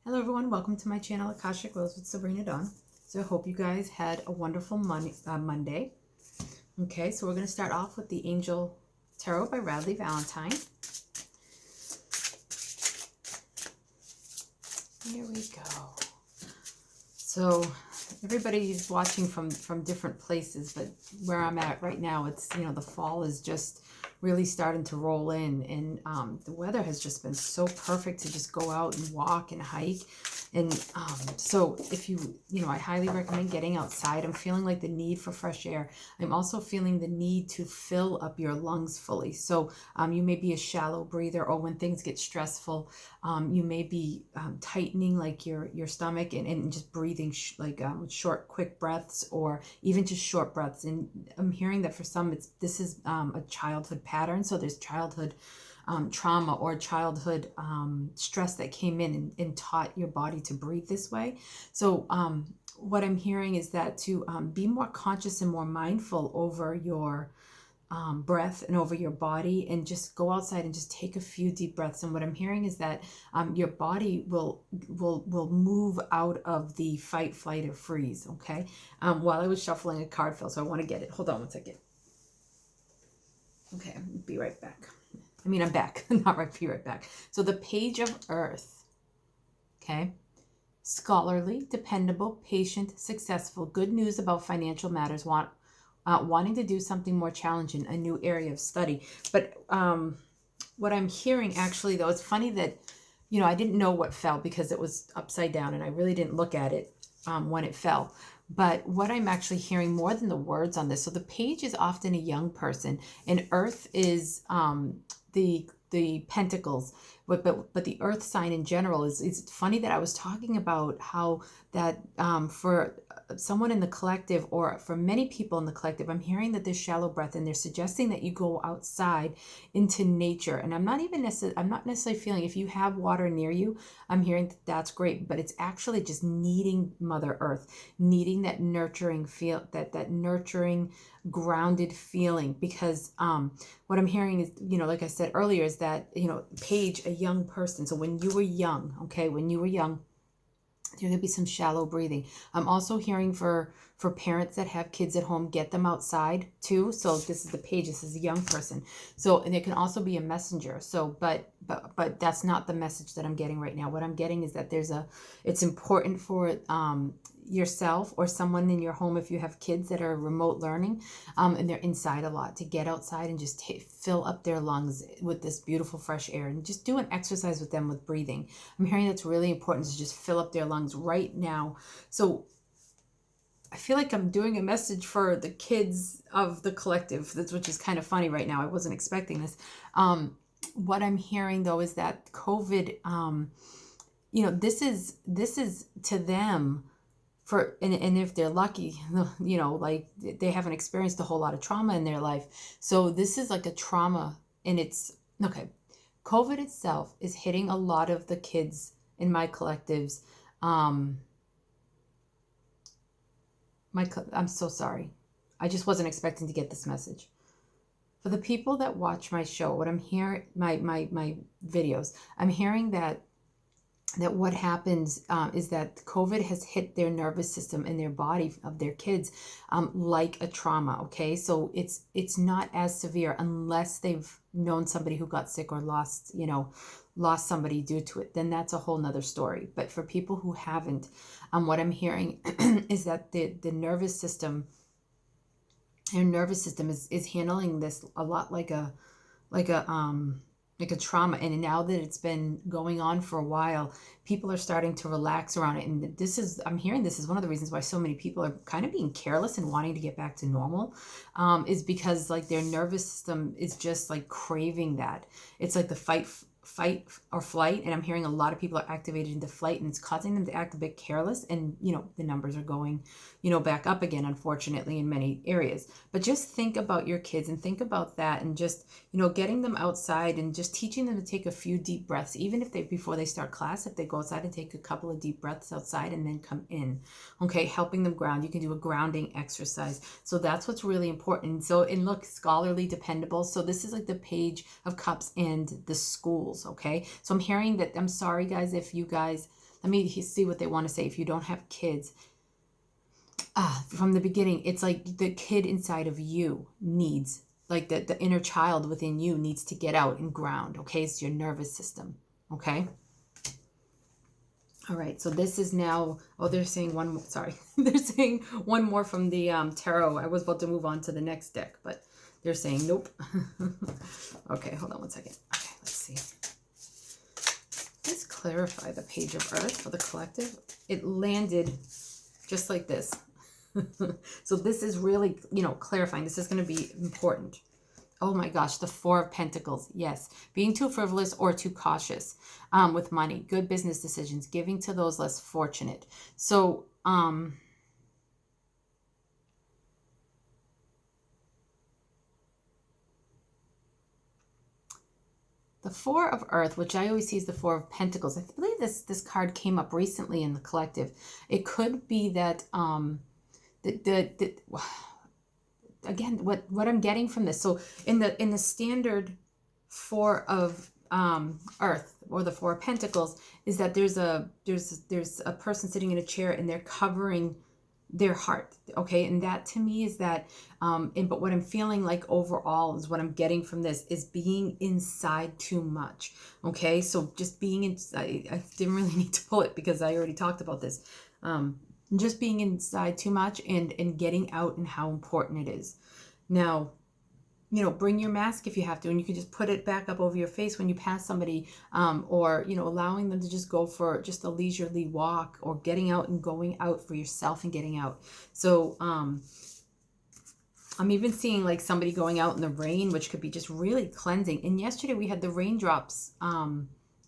Hello everyone, welcome to my channel Akashic Rose with Sabrina Dawn. So I hope you guys had a wonderful Monday. Okay, so we're going to start off with the Angel Tarot by Radleigh Valentine. Here we go. So everybody's watching from different places, but where I'm at right now, it's, the fall is just really starting to roll in, and the weather has just been so perfect to just go out and walk and hike. And so if I highly recommend getting outside. I'm feeling like the need for fresh air. I'm also feeling the need to fill up your lungs fully. So you may be a shallow breather, or when things get stressful, you may be tightening like your stomach and just breathing short, quick breaths, or even just short breaths. And I'm hearing that for some, this is a childhood pattern. So there's childhood trauma or childhood stress that came in and taught your body to breathe this way. So what I'm hearing is that to be more conscious and more mindful over your breath and over your body, and just go outside and just take a few deep breaths. And what I'm hearing is that your body will move out of the fight, flight, or freeze. Okay. While I was shuffling a card fill, so I want to get it. Hold on one second. Okay, I'll be right back. I'm back. Not right. Be right back. So the Page of Earth. Okay. Scholarly, dependable, patient, successful. Good news about financial matters. Wanting to do something more challenging, a new area of study. But what I'm hearing actually, though, it's funny that, I didn't know what fell because it was upside down and I really didn't look at it when it fell. But what I'm actually hearing more than the words on this. So the page is often a young person, and Earth is the pentacles, but the earth sign in general is. It's funny that I was talking about how that for someone in the collective, or for many people in the collective, I'm hearing that there's shallow breath, and they're suggesting that you go outside into nature. And I'm not necessarily feeling, if you have water near you, I'm hearing that that's great, but it's actually just needing Mother Earth, needing that nurturing feel, that nurturing, grounded feeling. Because what I'm hearing is, like I said earlier, is that, page, a young person. So when you were young, okay, when you were young, there's going to be some shallow breathing. I'm also hearing for parents that have kids at home, get them outside too. So this is the page. This is a young person. So, and it can also be a messenger. So, but that's not the message that I'm getting right now. What I'm getting is that it's important for yourself or someone in your home, if you have kids that are remote learning and they're inside a lot, to get outside and just fill up their lungs with this beautiful fresh air, and just do an exercise with them with breathing. I'm hearing that's really important, to just fill up their lungs right now. So I feel like I'm doing a message for the kids of the collective, which is kind of funny right now. I wasn't expecting this. What I'm hearing though is that COVID, this is to them, and if they're lucky, like they haven't experienced a whole lot of trauma in their life. So this is like a trauma, and it's okay. COVID itself is hitting a lot of the kids in my collectives. I'm so sorry. I just wasn't expecting to get this message. For the people that watch my show, what I'm hearing, my videos, I'm hearing that what happens is that COVID has hit their nervous system and their body of their kids like a trauma. Okay, so it's not as severe unless they've known somebody who got sick or lost somebody due to it. Then that's a whole nother story. But for people who haven't, what I'm hearing is that the nervous system, your nervous system is handling this a lot like a trauma. And now that it's been going on for a while, people are starting to relax around it. And I'm hearing this is one of the reasons why so many people are kind of being careless and wanting to get back to normal, is because like their nervous system is just like craving that. It's like the fight or flight, and I'm hearing a lot of people are activated into flight, and it's causing them to act a bit careless, and the numbers are going back up again, unfortunately, in many areas. But just think about your kids and think about that, and just getting them outside and just teaching them to take a few deep breaths, even if before they start class, if they go outside and take a couple of deep breaths outside and then come in. Okay, helping them ground. You can do a grounding exercise. So that's what's really important. So, and look, scholarly, dependable. So this is like the Page of Cups and the schools. Okay, so I'm hearing that. I'm sorry guys if you guys let me see what they want to say. If you don't have kids, from the beginning, it's like the kid inside of you needs, like the inner child within you needs to get out and ground. Okay, it's your nervous system. Okay. All right, so this is now, oh, they're saying one more, sorry. They're saying one more from the tarot. I was about to move on to the next deck, but they're saying nope. Okay, hold on one second. Okay, let's see. Let's clarify the Page of Earth for the collective. It landed just like this. So this is really, clarifying. This is going to be important. Oh my gosh, the Four of Pentacles. Yes. Being too frivolous or too cautious with money. Good business decisions. Giving to those less fortunate. So, the Four of Earth, which I always see as the Four of Pentacles. I believe this card came up recently in the collective. It could be that again, what I'm getting from this. So in the standard Four of Earth, or the Four of Pentacles, is that there's a person sitting in a chair and they're covering their heart. Okay, and that to me is that but what I'm feeling like overall is what I'm getting from this is being inside too much. Okay, so just being inside. I didn't really need to pull it because I already talked about this. Just being inside too much and getting out, and how important it is. Now, bring your mask if you have to, and you can just put it back up over your face when you pass somebody, or, allowing them to just go for just a leisurely walk, or getting out and going out for yourself and getting out. So, I'm even seeing like somebody going out in the rain, which could be just really cleansing. And yesterday we had the raindrops,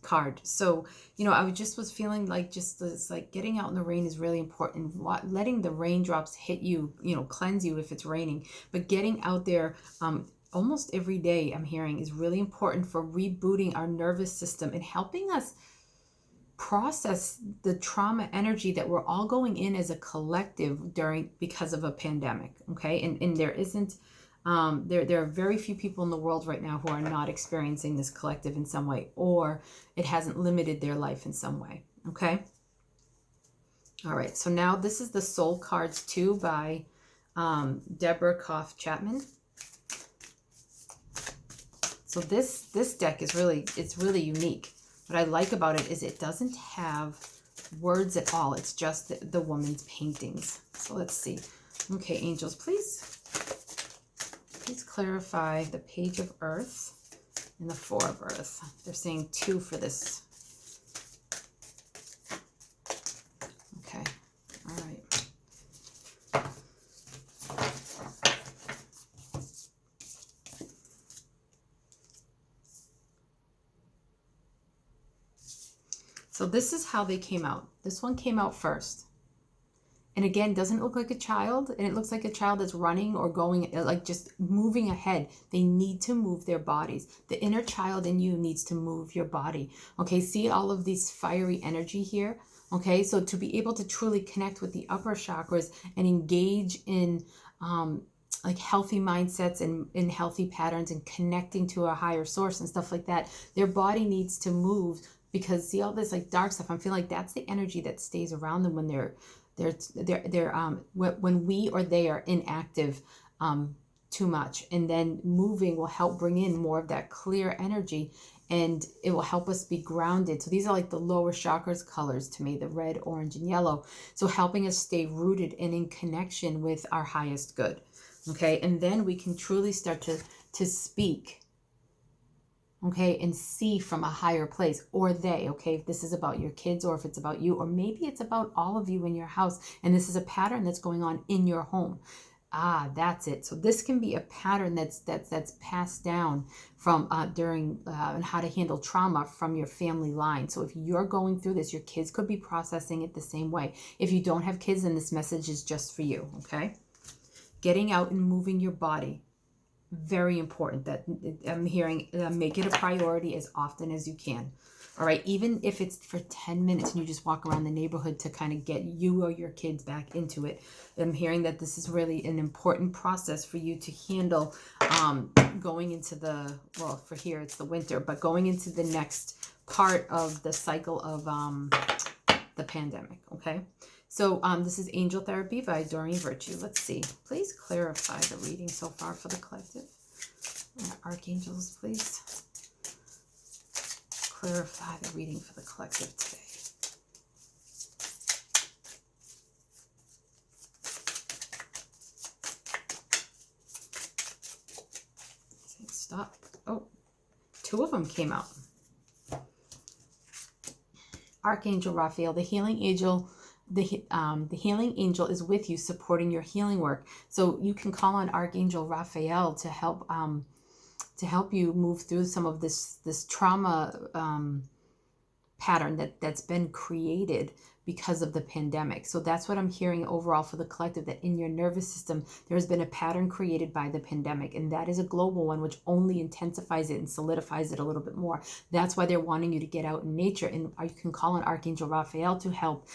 card. So, I was feeling like just this, like getting out in the rain is really important. Letting the raindrops hit you, cleanse you if it's raining, but getting out there, almost every day, I'm hearing, is really important for rebooting our nervous system and helping us process the trauma energy that we're all going in as a collective because of a pandemic. Okay. And there isn't, there are very few people in the world right now who are not experiencing this collective in some way, or it hasn't limited their life in some way. Okay. All right. So now this is the Soul Cards 2 by Deborah Koff Chapman. So this deck is it's really unique. What I like about it is it doesn't have words at all. It's just the woman's paintings. So let's see. Okay, angels, please clarify the Page of Earth and the Four of Earth. They're saying 2 for this. Okay, all right. So this is how they came out. This one came out first. And again, doesn't look like a child, and it looks like a child that's running or going, like just moving ahead. They need to move their bodies. The inner child in you needs to move your body. Okay, see all of these fiery energy here? Okay, so to be able to truly connect with the upper chakras and engage in like healthy mindsets and in healthy patterns and connecting to a higher source and stuff like that, their body needs to move. Because see all this like dark stuff, I'm feeling like that's the energy that stays around them when when we or they are inactive too much. And then moving will help bring in more of that clear energy, and it will help us be grounded. So these are like the lower chakras colors to me, the red, orange, and yellow. So helping us stay rooted and in connection with our highest good. Okay, and then we can truly start to speak. Okay, and see from a higher place, or they, okay, if this is about your kids, or if it's about you, or maybe it's about all of you in your house, and this is a pattern that's going on in your home. That's it. So this can be a pattern that's passed down from during and how to handle trauma from your family line. So if you're going through this, your kids could be processing it the same way. If you don't have kids, then this message is just for you, okay? Getting out and moving your body. Very important. That I'm hearing, make it a priority as often as you can. All right, even if it's for 10 minutes and you just walk around the neighborhood to kind of get you or your kids back into it. I'm hearing that this is really an important process for you to handle going into for here it's the winter, but going into the next part of the cycle of the pandemic, okay? So this is Angel Therapy by Doreen Virtue. Let's see. Please clarify the reading so far for the collective. Archangels, please clarify the reading for the collective today. Stop. Oh, two of them came out. Archangel Raphael, the healing angel. The healing angel is with you, supporting your healing work. So you can call on Archangel Raphael to help you move through some of this trauma pattern that's been created because of the pandemic. So that's what I'm hearing overall for the collective, that in your nervous system, there's been a pattern created by the pandemic, and that is a global one, which only intensifies it and solidifies it a little bit more. That's why they're wanting you to get out in nature, and you can call on Archangel Raphael to help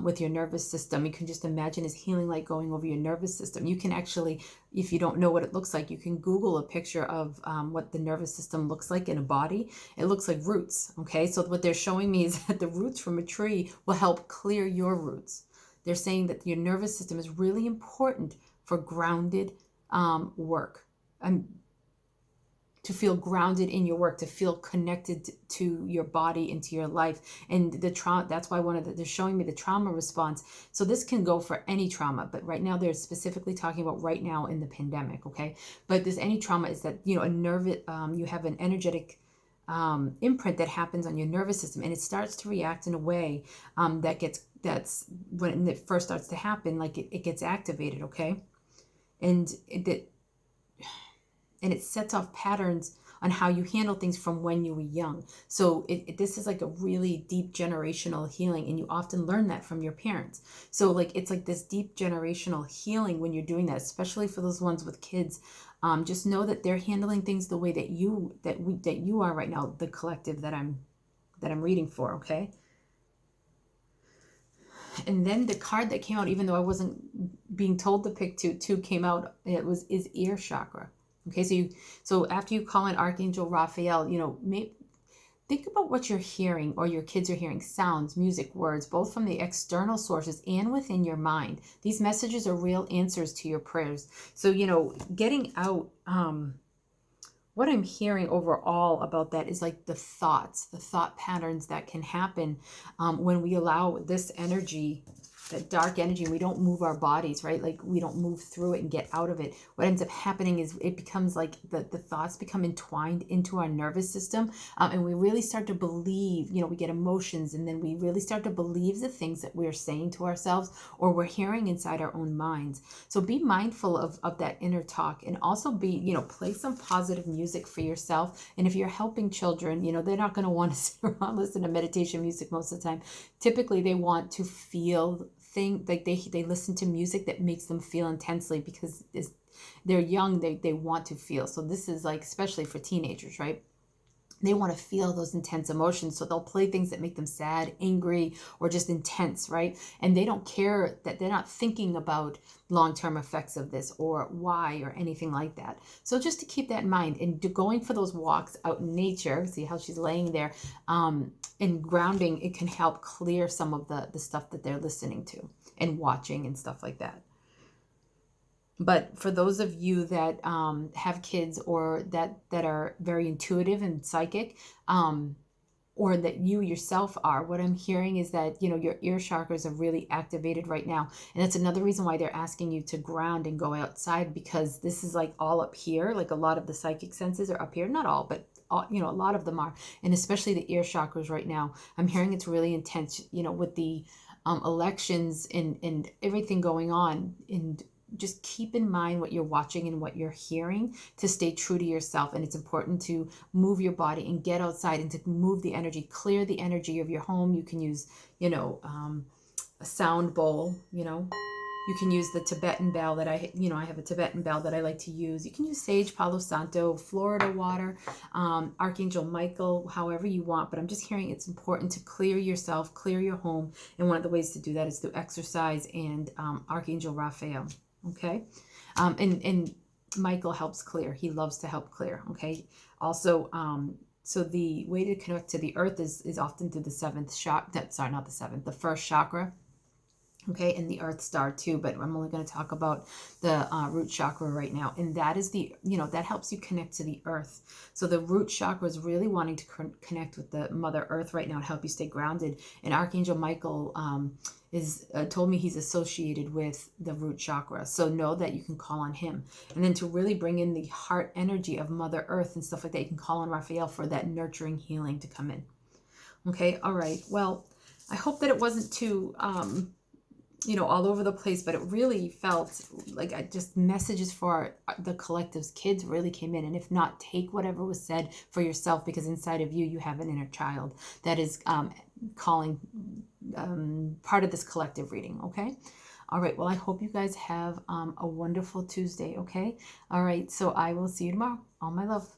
with your nervous system. You can just imagine his healing light going over your nervous system. You can actually, if you don't know what it looks like, you can Google a picture of what the nervous system looks like in a body. It looks like roots, okay? So what they're showing me is that the roots from a tree will help clear your roots. They're saying that your nervous system is really important for grounded work. And to feel grounded in your work, to feel connected to your body and to your life. And the trauma, that's why they're showing me the trauma response. So this can go for any trauma, but right now they're specifically talking about right now in the pandemic, okay? But this any trauma is that, you know, you have an energetic imprint that happens on your nervous system, and it starts to react in a way that's when it first starts to happen, like it gets activated, okay? And it sets off patterns on how you handle things from when you were young. So this is like a really deep generational healing, and you often learn that from your parents. So like it's like this deep generational healing when you're doing that, especially for those ones with kids. Just know that they're handling things the way that you are right now, the collective that I'm reading for, okay? And then the card that came out, even though I wasn't being told to pick two came out, is ear chakra. Okay, so after you call in Archangel Raphael, you know, think about what you're hearing or your kids are hearing, sounds, music, words, both from the external sources and within your mind. These messages are real answers to your prayers. So, you know, getting out, what I'm hearing overall about that is like the thought patterns that can happen when we allow this energy, that dark energy, and we don't move our bodies, right? Like we don't move through it and get out of it. What ends up happening is it becomes like the thoughts become entwined into our nervous system, and we really start to believe, you know, we get emotions, and then we really start to believe the things that we're saying to ourselves or we're hearing inside our own minds. So be mindful of that inner talk, and also play some positive music for yourself. And if you're helping children, you know, they're not going to want to sit around listen to meditation music most of the time. Typically they want to feel like they listen to music that makes them feel intensely, because they're young, they want to feel. So this is like especially for teenagers, right? They want to feel those intense emotions, so they'll play things that make them sad, angry, or just intense, right? And they don't care, that they're not thinking about long-term effects of this or why or anything like that. So just to keep that in mind, and going for those walks out in nature, see how she's laying there, and grounding, it can help clear some of the stuff that they're listening to and watching and stuff like that. But for those of you that have kids or that are very intuitive and psychic, or that you yourself are, what I'm hearing is that, you know, your ear chakras are really activated right now. And that's another reason why they're asking you to ground and go outside, because this is like all up here. Like a lot of the psychic senses are up here. Not all, but you know, a lot of them are. And especially the ear chakras right now. I'm hearing it's really intense, you know, with the elections and everything going on. And just keep in mind what you're watching and what you're hearing to stay true to yourself. And it's important to move your body and get outside and to move the energy, clear the energy of your home. You can use, you know, a sound bowl, you know. You can use the Tibetan bell that I have a Tibetan bell that I like to use. You can use sage, Palo Santo, Florida water, Archangel Michael, however you want. But I'm just hearing it's important to clear yourself, clear your home. And one of the ways to do that is through exercise and Archangel Raphael. Okay. And Michael helps clear. He loves to help clear. Okay. Also, So the way to connect to the earth is often through the seventh chakra. Sorry, not the seventh, the first chakra. Okay, and the earth star too, but I'm only going to talk about the root chakra right now. And that is the, that helps you connect to the earth. So the root chakra is really wanting to connect with the Mother Earth right now to help you stay grounded. And Archangel Michael is told me he's associated with the root chakra. So know that you can call on him. And then to really bring in the heart energy of Mother Earth and stuff like that, you can call on Raphael for that nurturing healing to come in. Okay, all right. Well, I hope that it wasn't too... all over the place, but it really felt like just messages for the collective's kids really came in. And if not, take whatever was said for yourself, because inside of you, you have an inner child that is calling part of this collective reading. Okay. All right. Well, I hope you guys have a wonderful Tuesday. Okay. All right. So I will see you tomorrow. All my love.